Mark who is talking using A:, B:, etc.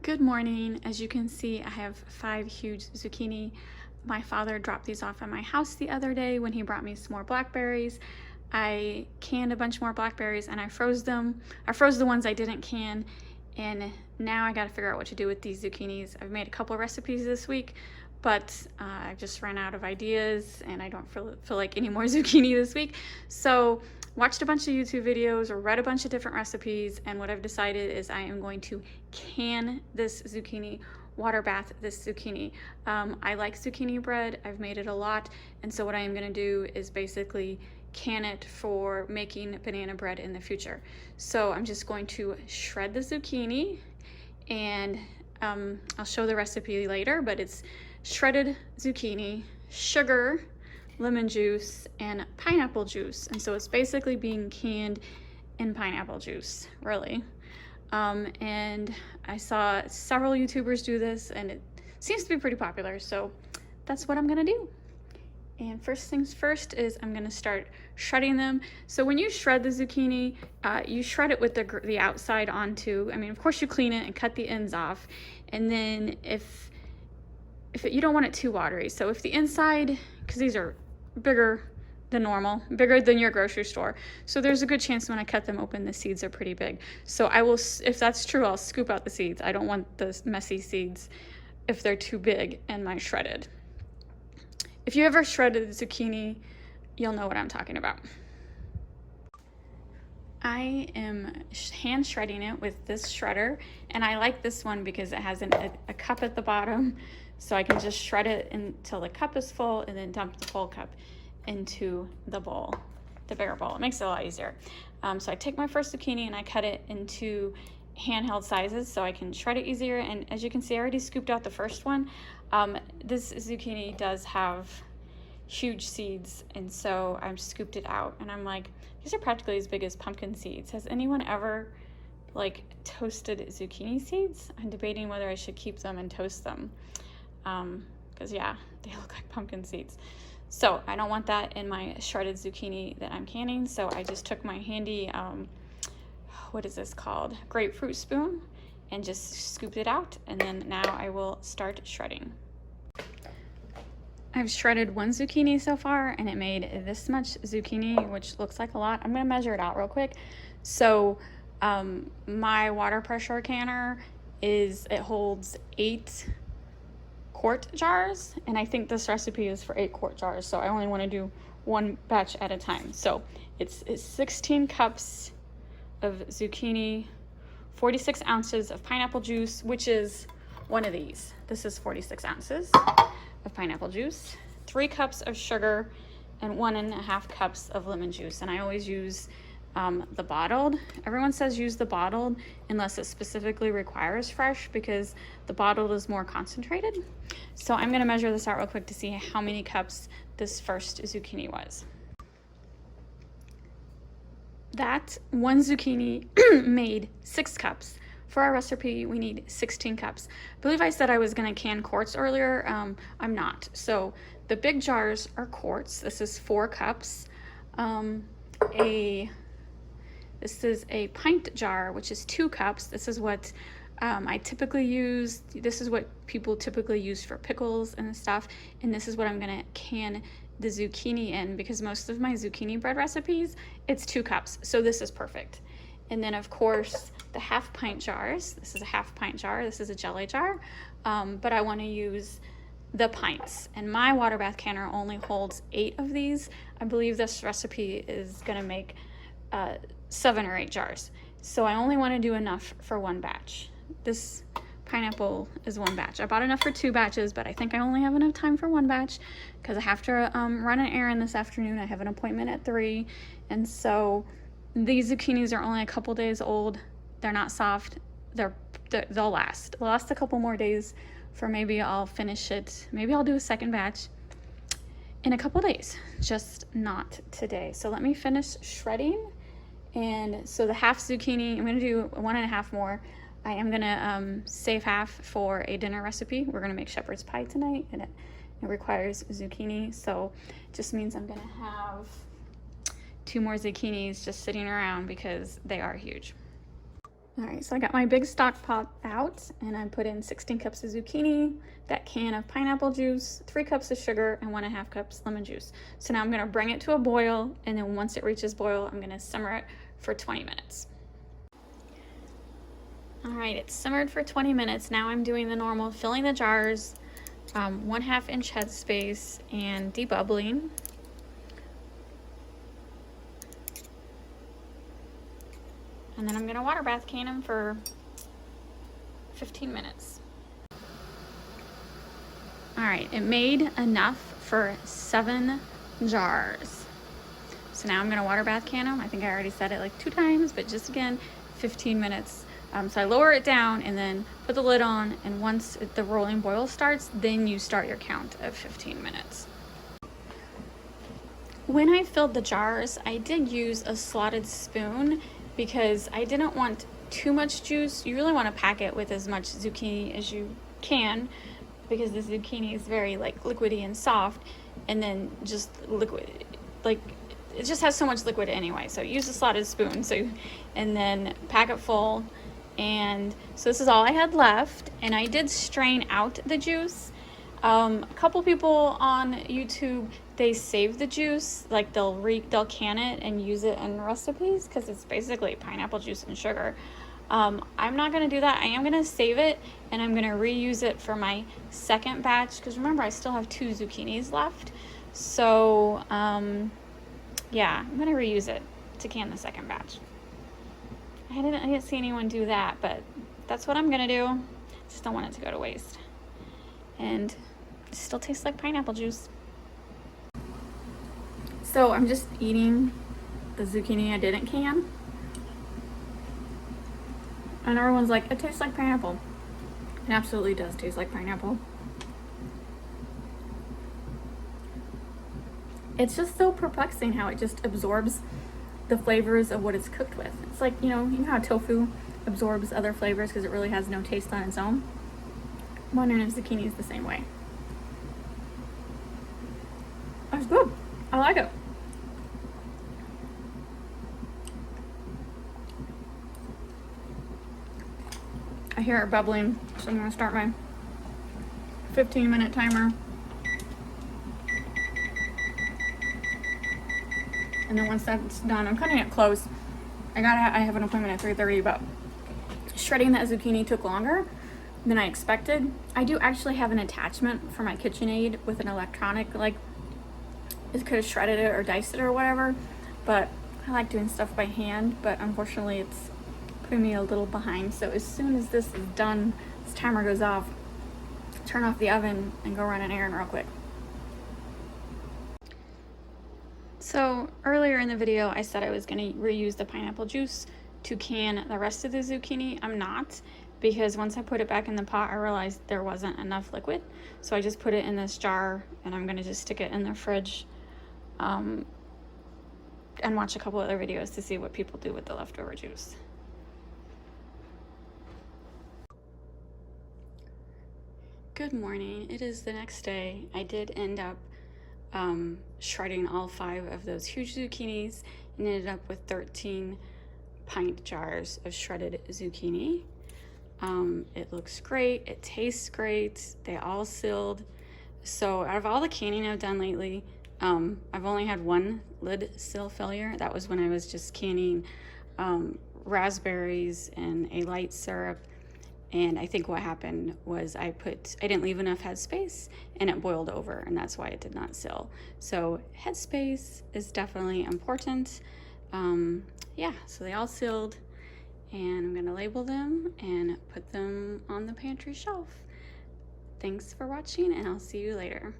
A: Good morning. As you can see, I have 5 huge zucchini. My father dropped these off at my house the other day when he brought me some more blackberries. I canned a bunch more blackberries and I froze them. I froze the ones I didn't can, and now I gotta figure out what to do with these zucchinis. I've made a couple recipes this week, but I just ran out of ideas and I don't feel like any more zucchini this week. So watched a bunch of YouTube videos or read a bunch of different recipes, and what I've decided is I am going to can this zucchini, water bath this zucchini. I like zucchini bread. I've made it a lot, and so what I am going to do is basically can it for making banana bread in the future. So I'm just going to shred the zucchini, and I'll show the recipe later, but it's shredded zucchini, sugar, lemon juice, and pineapple juice. And so it's basically being canned in pineapple juice, really. And I saw several YouTubers do this, and it seems to be pretty popular, so that's what I'm gonna do. And first things first is I'm gonna start shredding them. So when you shred the zucchini, you shred it with the outside onto. I mean, of course you clean it and cut the ends off, and then if you don't want it too watery, so if the inside, because these are bigger than normal, bigger than your grocery store, so there's a good chance when I cut them open the seeds are pretty big. So I will, if that's true, I'll scoop out the seeds. I don't want the messy seeds if they're too big in my shredded. If you ever shredded zucchini, you'll know what I'm talking about. I am hand shredding it with this shredder, and I like this one because it has a cup at the bottom, so I can just shred it until the cup is full and then dump the full cup into the bowl, the bigger bowl. It makes it a lot easier. So I take my first zucchini and I cut it into handheld sizes so I can shred it easier. And as you can see, I already scooped out the first one. This zucchini does have huge seeds, and so I've scooped it out, and I'm like, these are practically as big as pumpkin seeds. Has anyone ever like toasted zucchini seeds? I'm debating whether I should keep them and toast them, because yeah, they look like pumpkin seeds. So I don't want that in my shredded zucchini that I'm canning, so I just took my handy, what is this called? Grapefruit spoon, and just scooped it out, and then now I will start shredding. I've shredded 1 zucchini so far, and it made this much zucchini, which looks like a lot. I'm gonna measure it out real quick. So my water pressure canner it holds 8 quart jars, and I think this recipe is for 8 quart jars, so I only want to do 1 batch at a time. So it's 16 cups of zucchini, 46 ounces of pineapple juice, which is one of these. This is 46 ounces of pineapple juice, 3 cups of sugar, and 1.5 cups of lemon juice. And I always use the bottled. Everyone says use the bottled unless it specifically requires fresh, because the bottled is more concentrated. So I'm going to measure this out real quick to see how many cups this first zucchini was. That 1 zucchini made 6 cups. For our recipe, we need 16 cups. I believe I said I was going to can quarts earlier. I'm not. So the big jars are quarts. This is 4 cups. This is a pint jar, which is 2 cups. This is what I typically use. This is what people typically use for pickles and stuff. And this is what I'm going to can the zucchini in, because most of my zucchini bread recipes, it's 2 cups. So this is perfect. And then of course the half pint jars. This is a half pint jar. This is a jelly jar. But I want to use the pints, and my water bath canner only holds 8 of these. I believe this recipe is going to make 7 or 8 jars. So I only want to do enough for 1 batch. This pineapple is 1 batch. I bought enough for 2 batches, but I think I only have enough time for 1 batch because I have to run an errand this afternoon. I have an appointment at 3, and so these zucchinis are only a couple days old. They're not soft. They'll last. They'll last a couple more days. For maybe I'll finish it. Maybe I'll do a second batch in a couple days, just not today. So let me finish shredding. And so the half zucchini, I'm gonna do 1.5 more. I am gonna save half for a dinner recipe. We're gonna make shepherd's pie tonight, and it requires zucchini. So it just means I'm gonna have 2 more zucchinis just sitting around because they are huge. All right, so I got my big stock pot out and I put in 16 cups of zucchini, that can of pineapple juice, 3 cups of sugar, and 1.5 cups lemon juice. So now I'm gonna bring it to a boil, and then once it reaches boil, I'm gonna simmer it for 20 minutes. All right, it's simmered for 20 minutes. Now I'm doing the normal, filling the jars, 1/2 inch headspace, and debubbling. And then I'm gonna water bath can them for 15 minutes. All right, it made enough for 7 jars. So now I'm gonna water bath can them. I think I already said it like 2 times, but just again, 15 minutes. So I lower it down and then put the lid on, and once the rolling boil starts, then you start your count of 15 minutes. When I filled the jars, I did use a slotted spoon because I didn't want too much juice. You really want to pack it with as much zucchini as you can, because the zucchini is very like liquidy and soft, and then just liquid, like it just has so much liquid anyway. So use a slotted spoon, and then pack it full. And so this is all I had left, and I did strain out the juice. A couple people on YouTube, they save the juice, like they'll can it and use it in recipes because it's basically pineapple juice and sugar. I'm not gonna do that. I am gonna save it, and I'm gonna reuse it for my second batch, because remember, I still have 2 zucchinis left. So yeah, I'm gonna reuse it to can the second batch. I didn't see anyone do that, but that's what I'm gonna do. Just don't want it to go to waste. And it still tastes like pineapple juice. So I'm just eating the zucchini I didn't can. And everyone's like, it tastes like pineapple. It absolutely does taste like pineapple. It's just so perplexing how it just absorbs the flavors of what it's cooked with. It's like, you know how tofu absorbs other flavors because it really has no taste on its own? I'm wondering if zucchini is the same way. It's good. I like it. I hear it bubbling, so I'm gonna start my 15-minute timer. And then once that's done, I'm cutting it close. I have an appointment at 3:30, but shredding that zucchini took longer than I expected. I do actually have an attachment for my KitchenAid with an electronic, like it could have shredded it or diced it or whatever, but I like doing stuff by hand, but unfortunately it's putting me a little behind. So as soon as this is done, this timer goes off, turn off the oven and go run an errand real quick. So earlier in the video, I said I was going to reuse the pineapple juice to can the rest of the zucchini. I'm not, because once I put it back in the pot, I realized there wasn't enough liquid. So I just put it in this jar, and I'm going to just stick it in the fridge and watch a couple other videos to see what people do with the leftover juice. Good morning. It is the next day. I did end up shredding all 5 of those huge zucchinis and ended up with 13 pint jars of shredded zucchini. It looks great, it tastes great, they all sealed. So out of all the canning I've done lately, I've only had 1 lid seal failure. That was when I was just canning raspberries and a light syrup. And I think what happened was I didn't leave enough headspace, and it boiled over, and that's why it did not seal. So headspace is definitely important. Yeah, so they all sealed, and I'm gonna label them and put them on the pantry shelf. Thanks for watching, and I'll see you later.